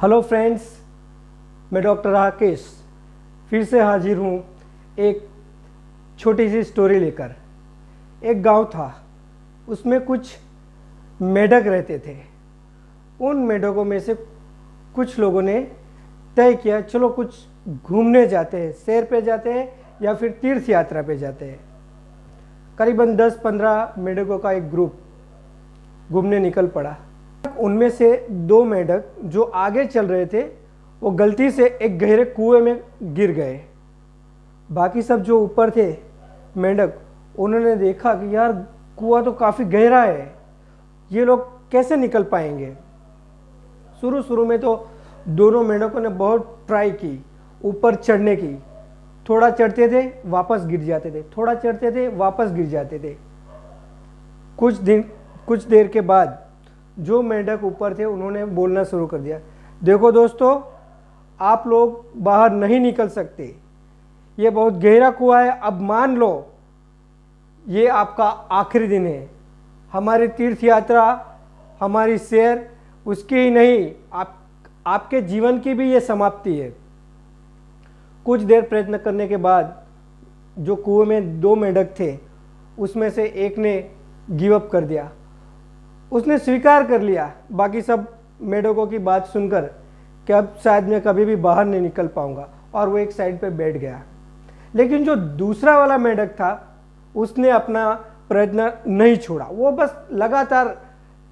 Hello friends, मैं doctor Rakesh फिर से हाजिर हूँ एक छोटी सी स्टोरी लेकर। एक गांव था, उसमें कुछ मेढक रहते थे। उन मेढकों में से कुछ लोगों ने तय किया, चलो कुछ घूमने जाते हैं, सैर पे जाते हैं या फिर तीर्थ यात्रा पे जाते हैं। करीबन 10-15 मेढकों का एक ग्रुप घूमने निकल पड़ा। उनमें से 2 मेढक जो आगे चल रहे थे वो गलती से एक गहरे कुएं में गिर गए। बाकी सब जो ऊपर थे मेढक, उन्होंने देखा कि यार कुआं तो काफ़ी गहरा है, ये लोग कैसे निकल पाएंगे। शुरू में तो दोनों मेढकों ने बहुत ट्राई की ऊपर चढ़ने की। थोड़ा चढ़ते थे वापस गिर जाते थे, थोड़ा चढ़ते थे वापस गिर जाते थे। कुछ देर के बाद जो मेढक ऊपर थे उन्होंने बोलना शुरू कर दिया, देखो दोस्तों, आप लोग बाहर नहीं निकल सकते, ये बहुत गहरा कुआं है। अब मान लो ये आपका आखिरी दिन है। हमारी तीर्थ यात्रा, हमारी सैर, उसकी ही नहीं, आपके जीवन की भी ये समाप्ति है। कुछ देर प्रयत्न करने के बाद जो कुएं में 2 मेढक थे उसमें से एक ने गिव अप कर दिया। उसने स्वीकार कर लिया बाकी सब मेढकों की बात सुनकर कि अब शायद मैं कभी भी बाहर नहीं निकल पाऊंगा, और वो एक साइड पे बैठ गया। लेकिन जो दूसरा वाला मेढक था उसने अपना प्रयत्न नहीं छोड़ा, वो बस लगातार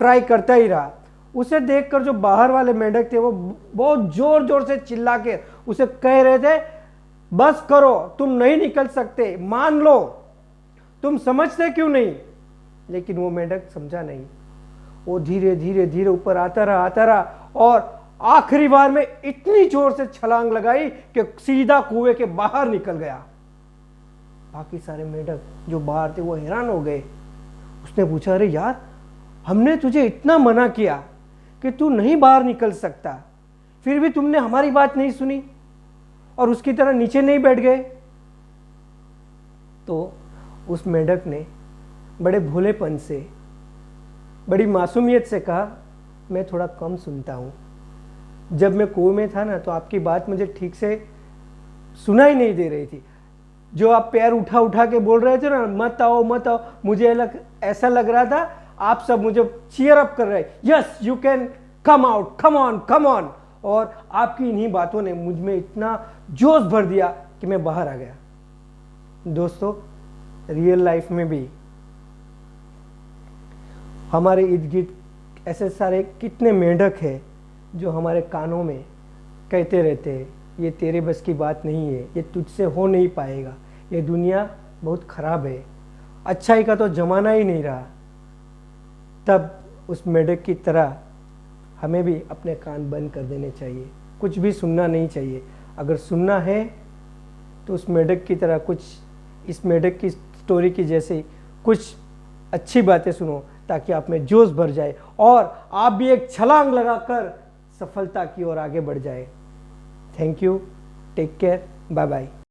ट्राई करता ही रहा। उसे देखकर जो बाहर वाले मेढक थे वो बहुत जोर जोर से चिल्ला के उसे कह रहे थे, बस करो, तुम नहीं निकल सकते, मान लो, तुम समझते क्यों नहीं। लेकिन वो मेढक समझा नहीं। वो धीरे धीरे ऊपर आता रहा और आखिरी बार में इतनी जोर से छलांग लगाई कि सीधा कुएं के बाहर निकल गया। बाकी सारे मेढक जो बाहर थे वो हैरान हो गए। उसने पूछा, अरे यार, हमने तुझे इतना मना किया कि तू नहीं बाहर निकल सकता, फिर भी तुमने हमारी बात नहीं सुनी और उसकी तरह नीचे नहीं बैठ गए। तो उस मेढक ने बड़े भोलेपन से, बड़ी मासूमियत से कहा, मैं थोड़ा कम सुनता हूँ। जब मैं कुएं में था ना तो आपकी बात मुझे ठीक से सुनाई नहीं दे रही थी। जो आप पैर उठा के बोल रहे थे ना, मत आओ मत आओ, मुझे ऐसा लग रहा था आप सब मुझे चीयर अप कर रहे, yes you can come out, come on come on. और आपकी इन्हीं बातों ने मुझ में इतना जोश भर दिया कि मैं बाहर आ गया। दोस्तों, रियल लाइफ में भी हमारे इर्द गिर्द ऐसे सारे कितने मेढक हैं जो हमारे कानों में कहते रहते हैं, ये तेरे बस की बात नहीं है, ये तुझसे हो नहीं पाएगा, ये दुनिया बहुत ख़राब है, अच्छाई का तो ज़माना ही नहीं रहा। तब उस मेढक की तरह हमें भी अपने कान बंद कर देने चाहिए, कुछ भी सुनना नहीं चाहिए। अगर सुनना है तो उस मेढक की तरह कुछ, इस मेढक की स्टोरी की जैसे कुछ अच्छी बातें सुनो, ताकि आप में जोश भर जाए और आप भी एक छलांग लगाकर सफलता की ओर आगे बढ़ जाए। Thank you, take care, bye bye.